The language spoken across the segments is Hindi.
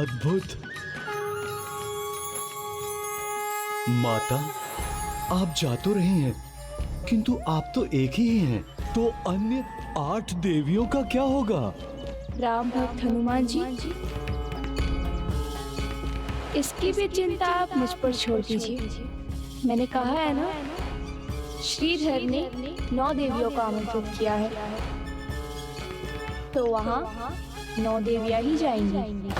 अद्भुत। माता, आप जा तो रही हैं, किंतु आप तो एक ही हैं, तो अन्य 8 देवियों का क्या होगा? राम भक्त हनुमान जी, इसकी भी चिंता आप मुझ पर छोड़ दीजिए। मैंने कहा है ना, श्रीधर ने 9 देवियों का आमंत्रित किया है, तो वहाँ 9 देवियां ही जाएंगी।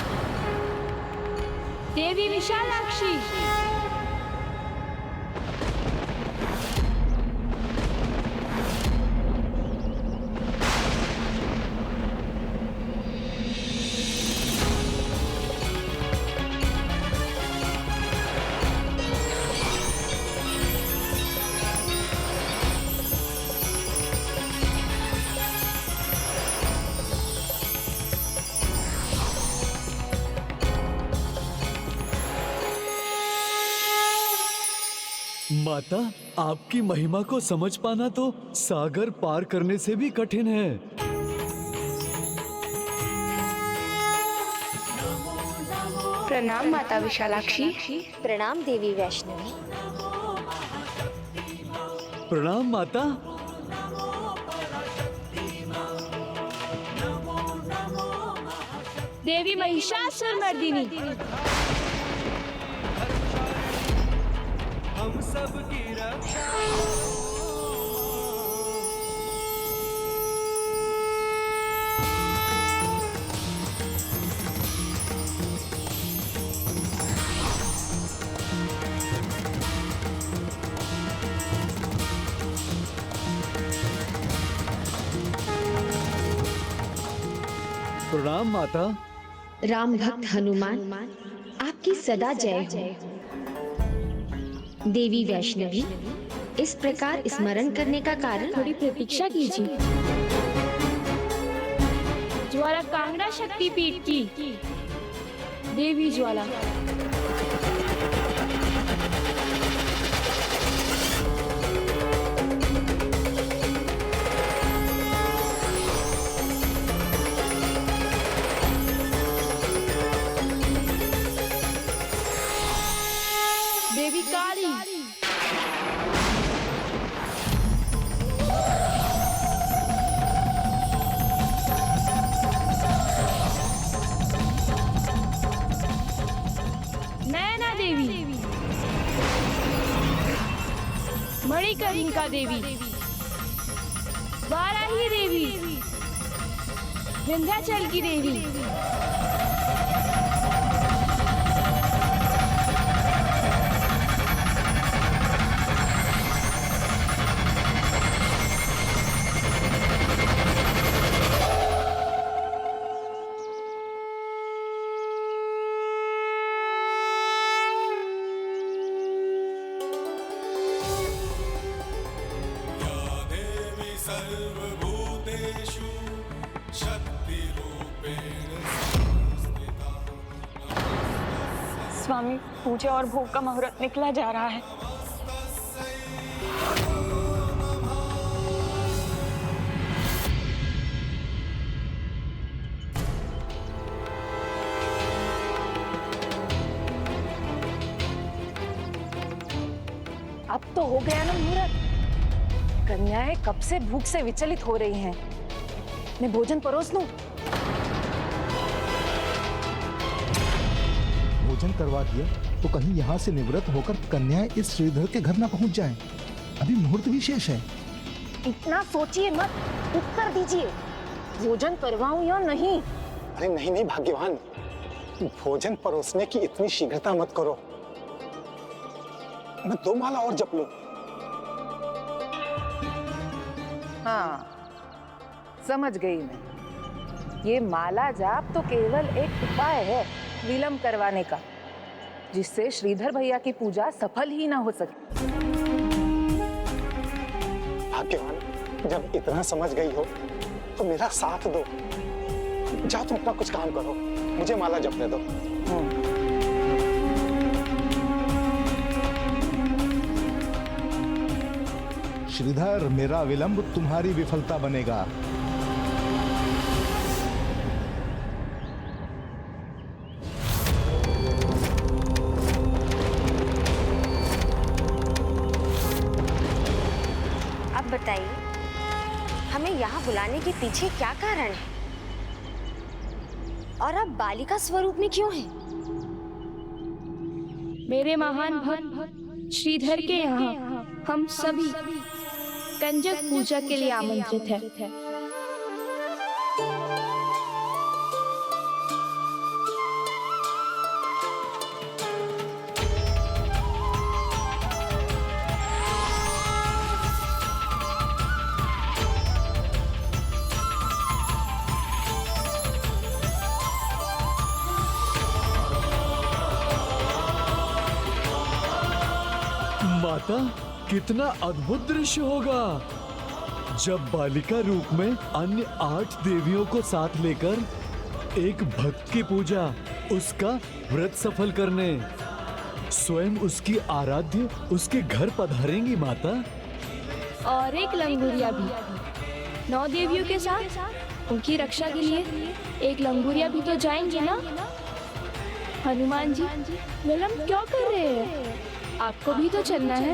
देवी विशालाक्षी, माता, आपकी महिमा को समझ पाना तो सागर पार करने से भी कठिन है। प्रणाम माता विशालाक्षी। प्रणाम देवी वैष्णवी। प्रणाम माता। देवी महिषासुरमर्दिनी, हम सब की रक्षा। प्रणाम माता। राम भक्त हनुमान, आपकी सदा जय हो। देवी वैष्णवी, इस प्रकार स्मरण करने का कारण? थोड़ी प्रतीक्षा कीजिए। ज्वाला कांगड़ा शक्तिपीठ की देवी ज्वाला। देवी काली, नैना देवी, मणिकर्णिका देवी, वाराही देवी, विंध्याचल की देवी, सर्वभूतेषु शक्तिरूपेण संस्थिता। स्वामी, पूजा और भोग का मुहूर्त निकला जा रहा है। अब तो हो गया ना मुहूर्त। कन्याएं कब से भूख से विचलित हो रही हैं। मैं भोजन परोस लूं? भोजन करवा दिया तो कहीं यहाँ से निवृत्त होकर कन्याएं इस श्रीधर के घर न पहुँच जाएं। अभी मुहूर्त भी शेष है। इतना सोचिए मत, उत्तर दीजिए, भोजन करवाऊं या नहीं? अरे नहीं नहीं भाग्यवान, भोजन परोसने की इतनी शीघ्रता मत करो। मैं 2 माला और जप लूं। हाँ, समझ गई मैं। ये माला जाप तो केवल एक उपाय है विलंब करवाने का, जिससे श्रीधर भैया की पूजा सफल ही ना हो सके। भाग्यवान, जब इतना समझ गई हो तो मेरा साथ दो। जाओ तुम अपना कुछ काम करो, मुझे माला जपने दो। श्रीधर, मेरा विलंब तुम्हारी विफलता बनेगा। बताइए, हमें यहाँ बुलाने के पीछे क्या कारण है? और आप बालिका स्वरूप में क्यों हैं? मेरे महान भक्त श्रीधर के यहाँ हम सभी कंजक पूजा के लिए आमंत्रित हैं। माता, कितना अद्भुत दृश्य होगा जब बालिका रूप में अन्य 8 देवियों को साथ लेकर एक भक्त की पूजा, उसका व्रत सफल करने स्वयं उसकी आराध्य उसके घर पधारेंगी माता। और एक लंगूरिया भी 9 देवियों के साथ उनकी रक्षा के लिए एक लंगूरिया भी तो जाएंगी ना। हनुमान जी विलम्ब क्यों कर रहे हैं? आपको भी तो चलना है।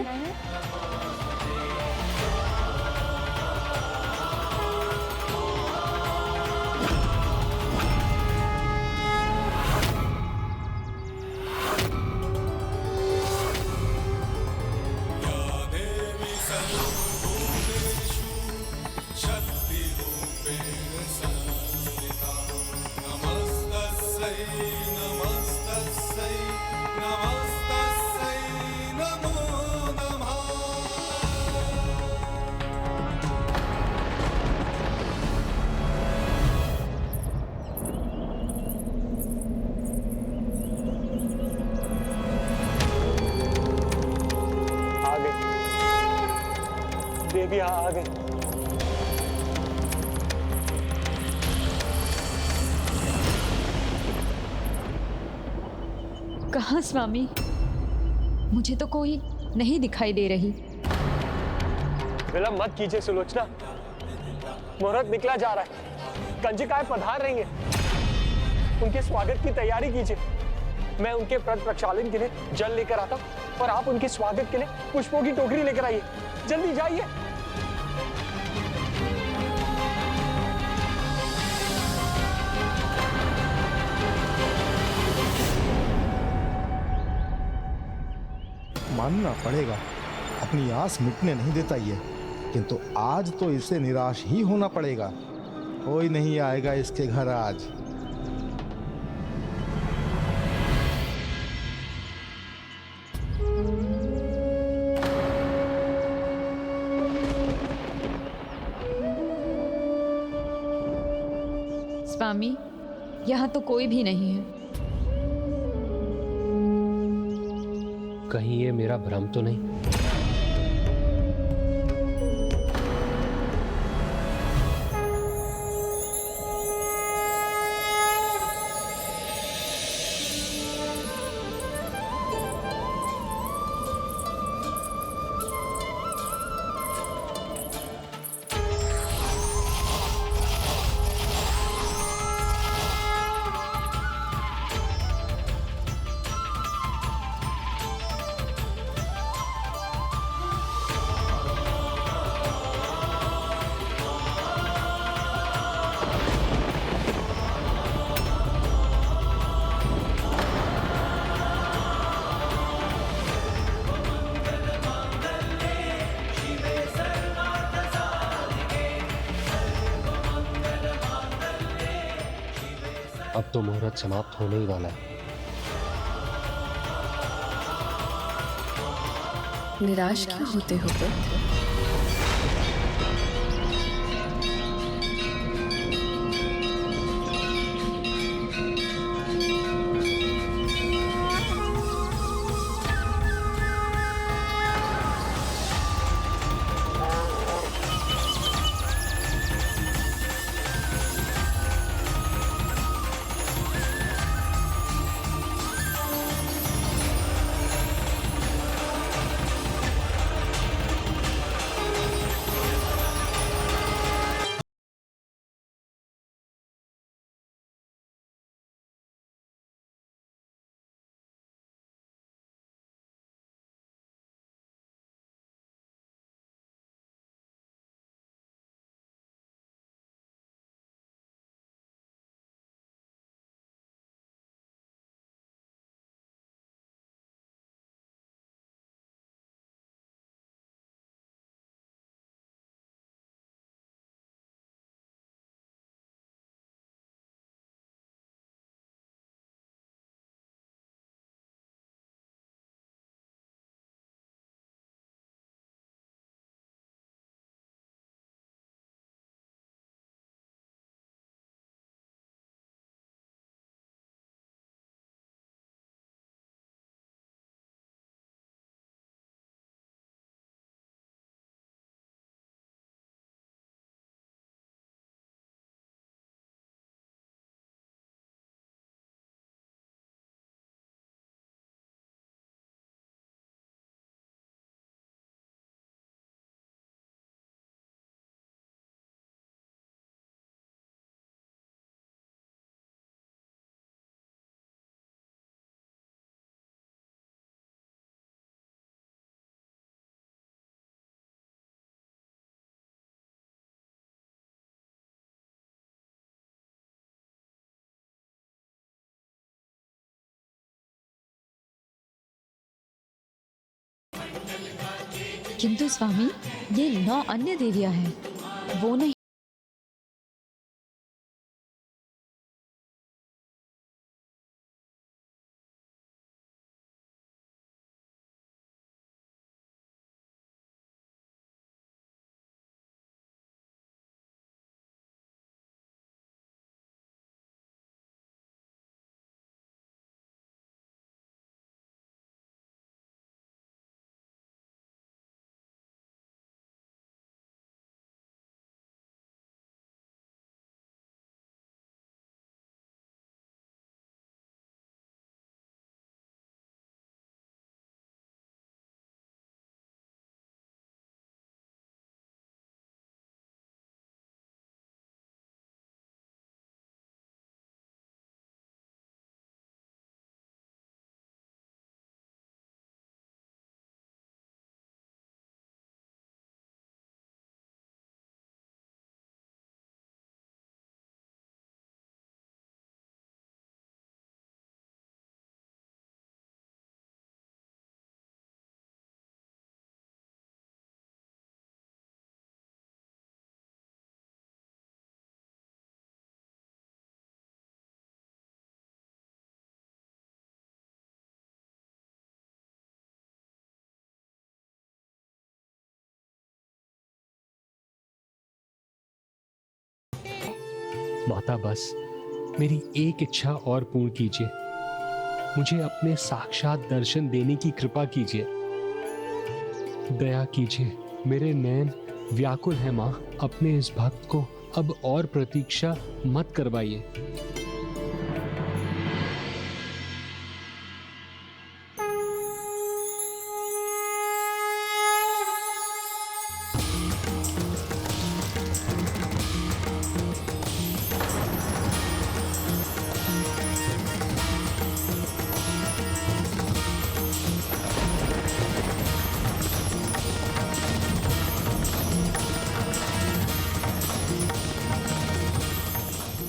देवी सर्वभूतेषु शक्तिरूपेण संस्थिता। नमस्तस्यै नमस्तस्यै नमस्तस्यै नमो नमः। आ गए देवी, आ गए। कहाँ स्वामी? मुझे तो कोई नहीं दिखाई दे रही। विलम्ब मत कीजिए सुलोचना, मुहूर्त निकला जा रहा है, कंजिकाएं पधार रही हैं। उनके स्वागत की तैयारी कीजिए। मैं उनके व्रत प्रक्षालन के लिए जल लेकर आता हूँ और आप उनके स्वागत के लिए पुष्पों की टोकरी लेकर आइए। जल्दी जाइए। मानना पड़ेगा, अपनी आस मिटने नहीं देता ये, किंतु आज तो इसे निराश ही होना पड़ेगा। कोई नहीं आएगा इसके घर आज। स्वामी, यहाँ तो कोई भी नहीं है। कहीं ये मेरा भ्रम तो नहीं? अब तो मुहूर्त समाप्त होने ही वाला है। निराश क्यों होते हो पुत्र? किंतु स्वामी, ये 9 अन्य देवियां हैं, वो नहीं। माता, बस मेरी एक इच्छा और पूर्ण कीजिए। मुझे अपने साक्षात दर्शन देने की कृपा कीजिए। दया कीजिए, मेरे नयन व्याकुल है माँ। अपने इस भक्त को अब और प्रतीक्षा मत करवाइए।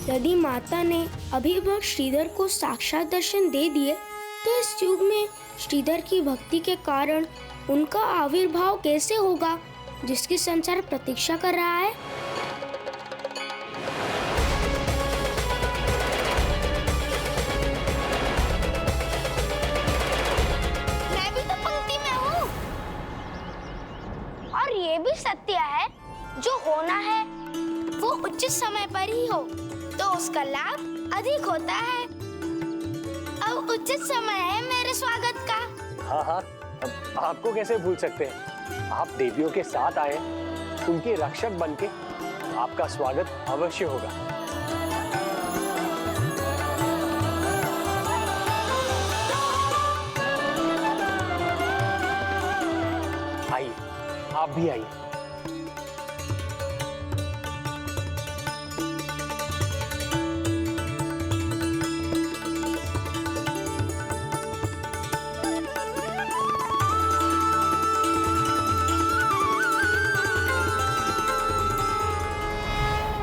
यदि माता ने अभी भक्त श्रीधर को साक्षात दर्शन दे दिए तो इस युग में श्रीधर की भक्ति के कारण उनका आविर्भाव कैसे होगा, जिसकी संसार प्रतीक्षा कर रहा है। मैं भी तो पंक्ति में हूँ। और ये भी सत्य है, जो होना है वो उचित समय पर ही हो तो उसका लाभ अधिक होता है। अब उचित समय है मेरे स्वागत का। हाँ हाँ, आपको कैसे भूल सकते हैं। आप देवियों के साथ आए, उनके रक्षक बनके आपका स्वागत अवश्य होगा। आइए, आप भी आइए।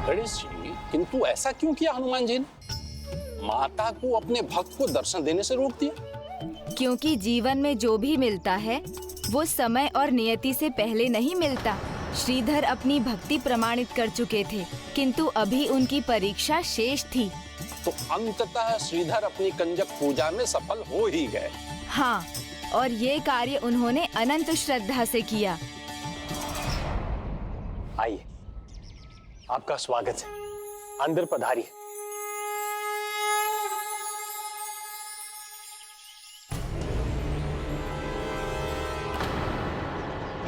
गणेश जी, किंतु ऐसा क्यों किया हनुमान जी ने? माता को अपने भक्त को दर्शन देने से रोक दिया? क्योंकि जीवन में जो भी मिलता है वो समय और नियति से पहले नहीं मिलता। श्रीधर अपनी भक्ति प्रमाणित कर चुके थे, किंतु अभी उनकी परीक्षा शेष थी। तो अंततः श्रीधर अपनी कंजक पूजा में सफल हो ही गए। हाँ, और ये कार्य उन्होंने अनंत श्रद्धा से किया। आइए, आपका स्वागत है। अंदर पधारिए।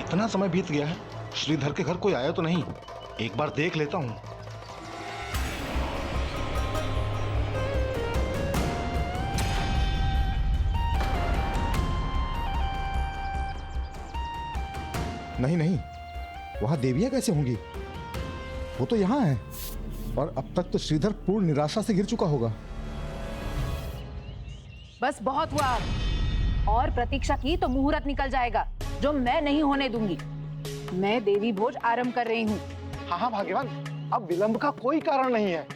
इतना समय बीत गया है, श्रीधर के घर कोई आया तो नहीं। एक बार देख लेता हूँ। नहीं नहीं, वहां देवियां कैसे होंगी? वो तो यहाँ है। और अब तक तो श्रीधर पूर्ण निराशा से गिर चुका होगा। बस बहुत हुआ। और प्रतीक्षा की तो मुहूर्त निकल जाएगा, जो मैं नहीं होने दूंगी। मैं देवी भोज आरंभ कर रही हूँ। हाँ हाँ भाग्यवान, अब विलंब का कोई कारण नहीं है।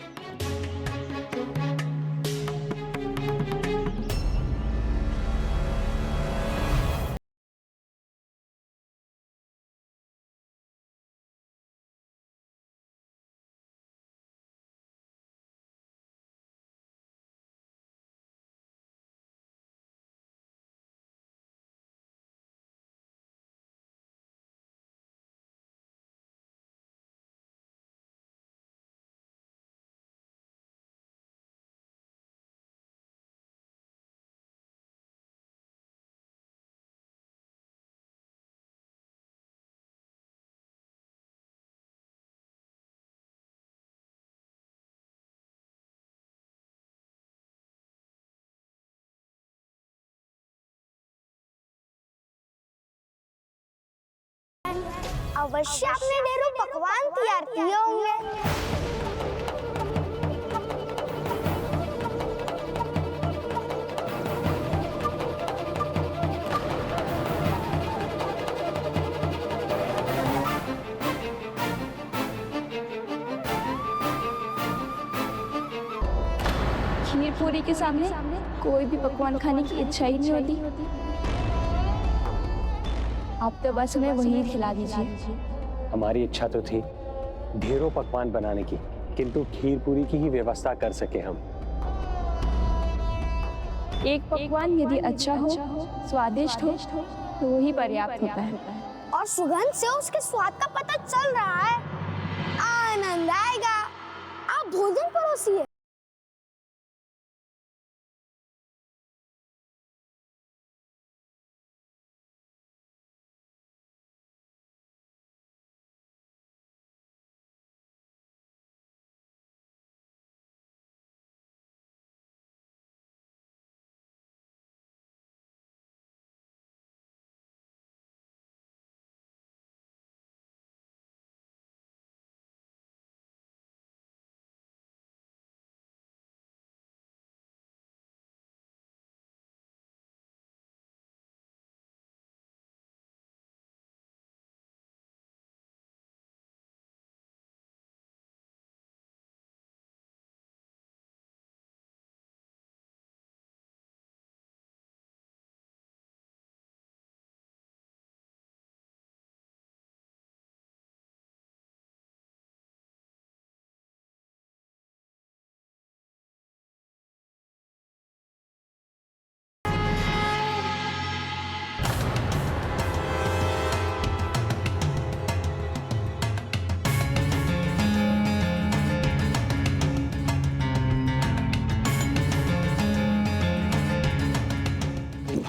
अवश्य आपने ढेरों पकवान तैयार किए होंगे। खीर पूरी के सामने कोई भी पकवान खाने की इच्छा ही नहीं होती। आप तो बस हमें वही खिला दीजिए। हमारी इच्छा तो थी ढेरों पकवान बनाने की, किंतु खीर पूरी की ही व्यवस्था कर सके हम। एक पकवान यदि अच्छा हो, स्वादिष्ट हो, तो वही पर्याप्त होता है। और सुगंध से उसके स्वाद का पता चल रहा है। आनंद आएगा। आप भोजन परोसिए।